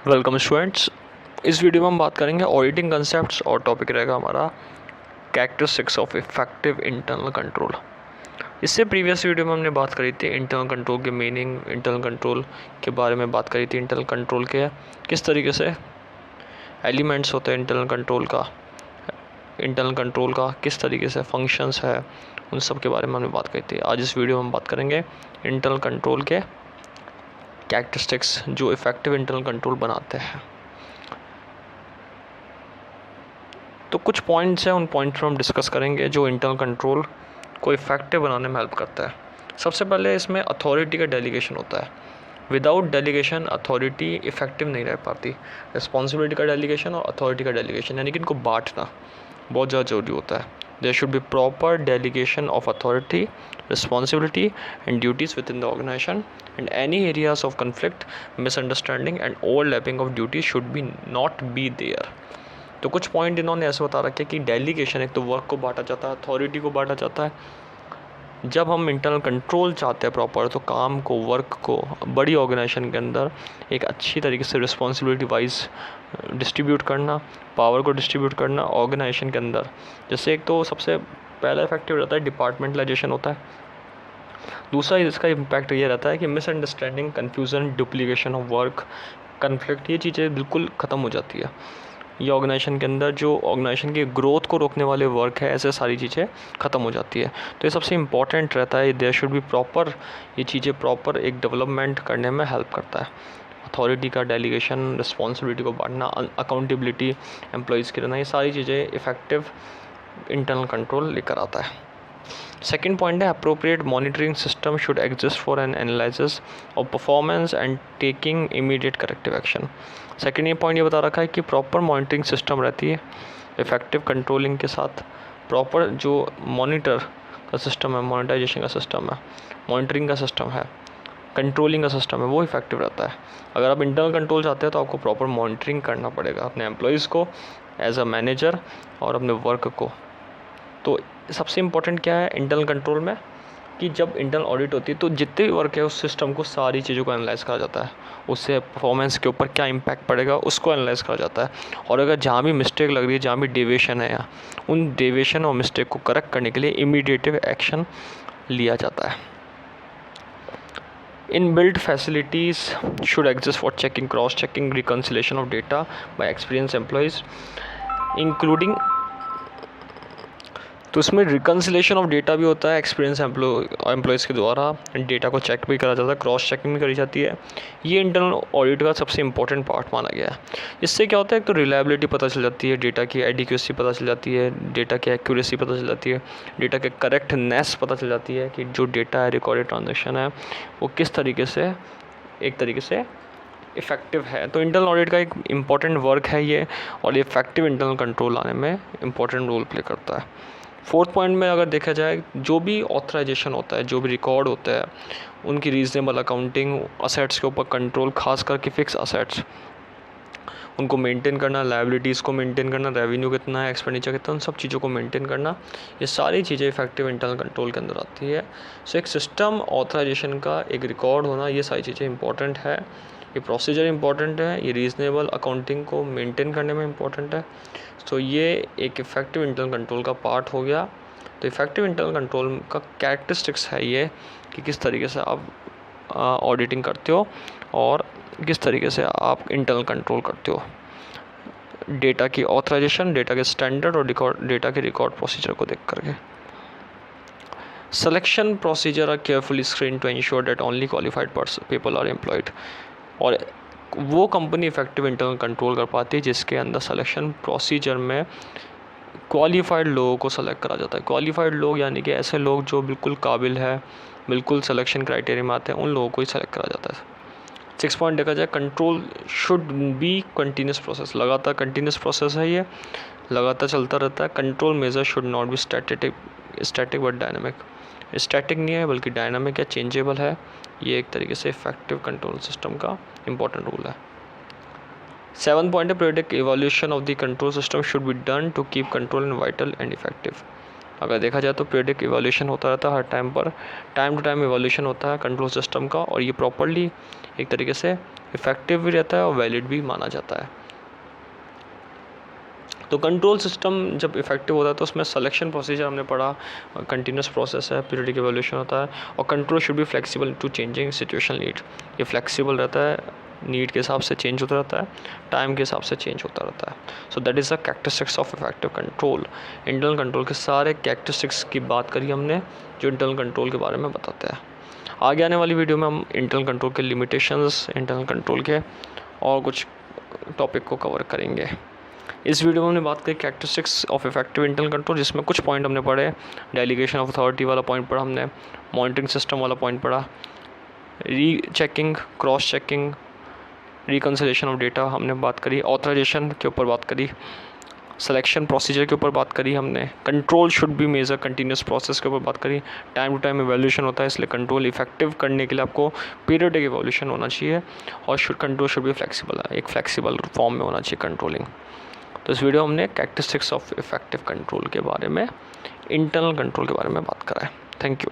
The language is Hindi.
Welcome students. इस वीडियो में हम बात करेंगे ऑडिटिंग कंसेप्ट्स और टॉपिक रहेगा हमारा characteristics of effective internal control. इससे प्रीवियस वीडियो में हमने बात करी थी इंटरनल कंट्रोल के मीनिंग, इंटरनल कंट्रोल के बारे में बात करी थी, इंटरनल कंट्रोल के किस तरीके से एलिमेंट्स होते हैं इंटरनल कंट्रोल का किस तरीके से फंक्शंस है, उन सब के बारे में हमने बात करी थी। आज इस वीडियो में हम बात करेंगे इंटरनल कंट्रोल के कैरेक्टरिस्टिक्स जो इफेक्टिव इंटरनल कंट्रोल बनाते हैं। तो कुछ पॉइंट्स हैं, उन पॉइंट्स पर हम डिस्कस करेंगे जो इंटरनल कंट्रोल को इफेक्टिव बनाने में हेल्प करता है। सबसे पहले इसमें अथॉरिटी का डेलीगेशन होता है। विदाउट डेलीगेशन अथॉरिटी इफेक्टिव नहीं रह पाती। रिस्पॉन्सिबिलिटी का डेलीगेशन और अथॉरिटी का डेलीगेशन यानी कि इनको बांटना बहुत ज़्यादा ज़रूरी होता है। There should be proper delegation of authority, responsibility and duties within the organisation and any areas of conflict, misunderstanding and overlapping of duties should be not be there. तो कुछ पॉइंट इन्होंने ऐसे बता रखे कि डेलीगेशन, एक तो वर्क को बांटा जाता है, अथॉरिटी को बांटा जाता है। जब हम इंटरनल कंट्रोल चाहते हैं प्रॉपर, तो काम को, वर्क को बड़ी ऑर्गेनाइजेशन के अंदर एक अच्छी तरीके से रिस्पॉन्सिबिलिटी वाइज डिस्ट्रीब्यूट करना, पावर को डिस्ट्रीब्यूट करना ऑर्गेनाइजेशन के अंदर। जैसे एक तो सबसे पहला इफेक्टिव रहता है डिपार्टमेंटलाइजेशन होता है। दूसरा इसका इम्पैक्ट ये रहता है कि misunderstanding, confusion, duplication of work, conflict, ये चीज़ें बिल्कुल ख़त्म हो जाती है। ये ऑर्गेनाइजेशन के अंदर जो ऑर्गेनाइजेशन की ग्रोथ को रोकने वाले वर्क है, ऐसे सारी चीज़ें ख़त्म हो जाती है। तो ये सबसे इम्पॉर्टेंट रहता है। देयर शुड बी प्रॉपर, ये चीज़ें प्रॉपर एक डेवलपमेंट करने में हेल्प करता है। अथॉरिटी का डेलीगेशन, रिस्पॉन्सिबिलिटी को बांटना, अकाउंटेबिलिटी एम्प्लॉयज़ की रहना, ये सारी चीज़ें इफ़ेक्टिव इंटरनल कंट्रोल लेकर आता है। सेकेंड पॉइंट है appropriate monitoring system should exist for an analysis of performance and taking immediate corrective action. Second ये पॉइंट ये बता रखा है कि प्रॉपर मॉनिटरिंग सिस्टम रहती है इफेक्टिव कंट्रोलिंग के साथ। प्रॉपर जो मॉनिटर का सिस्टम है, मॉनिटाइजेशन का सिस्टम है, मॉनिटरिंग का सिस्टम है, कंट्रोलिंग का सिस्टम है, वो इफेक्टिव रहता है। अगर आप इंटरनल कंट्रोल चाहते हैं तो आपको प्रॉपर मॉनिटरिंग करना पड़ेगा अपने एम्प्लॉयज़ को एज अ मैनेजर और अपने वर्क को। तो सबसे इम्पोर्टेंट क्या है इंटरनल कंट्रोल में कि जब इंटरनल ऑडिट होती है तो जितने भी वर्क है उस सिस्टम को, सारी चीज़ों को एनालाइज़ करा जाता है। उससे परफॉर्मेंस के ऊपर क्या इम्पैक्ट पड़ेगा उसको एनालाइज़ करा जाता है। और अगर जहाँ भी मिस्टेक लग रही है, जहाँ भी डेविएशन है, या उन डेविएशन और मिस्टेक को करेक्ट करने के लिए इमीडिएटिव एक्शन लिया जाता है। Inbuilt facilities should exist for checking, cross-checking, reconciliation of data by experienced employees, including, तो इसमें रिकन्सिलेशन ऑफ डेटा भी होता है एक्सपीरियंस एम्प्लॉयज़ के द्वारा। डेटा को चेक भी करा जाता है, क्रॉस चेकिंग भी करी जाती है। ये इंटरनल ऑडिट का सबसे इंपॉर्टेंट पार्ट माना गया है। इससे क्या होता है, एक तो रिलायबिलिटी पता चल जाती है, डेटा की एडिक्वेसी पता चल जाती है, डेटा की एक्यूरेसी पता चल जाती है, डेटा के करेक्टनेस पता चल जाती है कि जो डेटा है, रिकॉर्डेड ट्रांजेक्शन है, वो किस तरीके से एक तरीके से इफ़ेक्टिव है। तो इंटरनल ऑडिट का एक इम्पॉर्टेंट वर्क है ये, और ये इफेक्टिव इंटरनल कंट्रोल लाने में इम्पॉर्टेंट रोल प्ले करता है। फोर्थ पॉइंट में अगर देखा जाए, जो भी ऑथराइजेशन होता है, जो भी रिकॉर्ड होता है, उनकी रीजनेबल अकाउंटिंग, असेट्स के ऊपर कंट्रोल, खास करके फिक्स असेट्स, उनको मेंटेन करना, लायबिलिटीज़ को मेंटेन करना, रेवेन्यू कितना है, एक्सपेंडिचर कितना, उन सब चीज़ों को मेंटेन करना, ये सारी चीज़ें इफेक्टिव इंटरनल कंट्रोल के अंदर आती है। सो एक सिस्टम, ऑथराइजेशन का एक रिकॉर्ड होना, ये सारी चीज़ें इंपॉर्टेंट है। ये प्रोसीजर इंपॉर्टेंट है, ये रीजनेबल अकाउंटिंग को मेंटेन करने में इंपॉर्टेंट है। तो ये एक इफ़ेक्टिव इंटरनल कंट्रोल का पार्ट हो गया। तो इफ़ेक्टिव इंटरनल कंट्रोल का कैरेक्टरिस्टिक्स है ये कि किस तरीके से आप ऑडिटिंग करते हो और किस तरीके से आप इंटरनल कंट्रोल करते हो। डेटा की ऑथराइजेशन, डेटा के स्टैंडर्ड और डेटा के रिकॉर्ड प्रोसीजर को देख करके। Selection procedure are carefully screen to ensure that only qualified people are employed. और वो कंपनी इफेक्टिव इंटरनल कंट्रोल कर पाती है जिसके अंदर सिलेक्शन प्रोसीजर में क्वालिफाइड लोगों को सेलेक्ट करा जाता है। क्वालिफाइड लोग यानी कि ऐसे लोग जो बिल्कुल काबिल है, बिल्कुल सिलेक्शन क्राइटेरिया में आते हैं, उन लोगों को ही सेलेक्ट करा जाता है। 6 पॉइंट देखा जाए, control should be continuous process. लगातार कंटिन्यूस प्रोसेस है, ये लगातार चलता रहता है। Control measure should not be static but dynamic. Static नहीं है बल्कि डायनामिक है, चेंजेबल है। ये एक तरीके से इफेक्टिव कंट्रोल सिस्टम का इंपॉर्टेंट रूल है। 7 पॉइंट है, periodic evolution of the control system should be done to keep control in vital and effective. अगर देखा जाए तो पीरियडिक इवोल्यूशन होता रहता है हर टाइम पर, टाइम टू टाइम इवोल्यूशन होता है कंट्रोल सिस्टम का, और ये प्रॉपरली एक तरीके से इफ़ेक्टिव भी रहता है और वैलिड भी माना जाता है। तो कंट्रोल सिस्टम जब इफेक्टिव होता है तो उसमें सिलेक्शन प्रोसीजर हमने पढ़ा, कंटिन्यूस प्रोसेस है, पीरियडिक इवोल्यूशन होता है, और control should be flexible to changing situation need. ये फ्लेक्सिबल रहता है, नीड के हिसाब से चेंज होता रहता है, टाइम के हिसाब से चेंज होता रहता है। So that is the characteristics of effective control. Internal control के सारे कैरेक्टरिस्टिक्स की बात करी हमने जो इंटरनल कंट्रोल के बारे में बताते हैं। आगे आने वाली वीडियो में हम इंटरनल कंट्रोल के लिमिटेशंस, इंटरनल कंट्रोल के और कुछ टॉपिक को कवर करेंगे। इस वीडियो में हमने बात करी characteristics of effective internal control, जिसमें कुछ पॉइंट हमने पढ़े, डेलीगेशन ऑफ अथॉरिटी वाला पॉइंट पढ़ा हमने, मॉनिटरिंग सिस्टम वाला पॉइंट पढ़ा, री checking, cross checking, reconciliation of data हमने बात करी, ऑथराइजेशन के ऊपर बात करी, सिलेक्शन प्रोसीजर के ऊपर बात करी हमने, control should be major continuous process के ऊपर बात करी, टाइम टू टाइम इवोल्यूशन होता है, इसलिए कंट्रोल इफेक्टिव करने के लिए आपको पीरियडिक इवोल्यूशन होना चाहिए, और कंट्रोल शुड बी फ्लेक्सिबल, एक फ्लेक्सिबल फॉर्म में होना चाहिए कंट्रोलिंग। तो इस वीडियो हमने कैरेक्टरिस्टिक्स ऑफ इफेक्टिव कंट्रोल के बारे में, इंटरनल कंट्रोल के बारे में बात करा है। Thank you.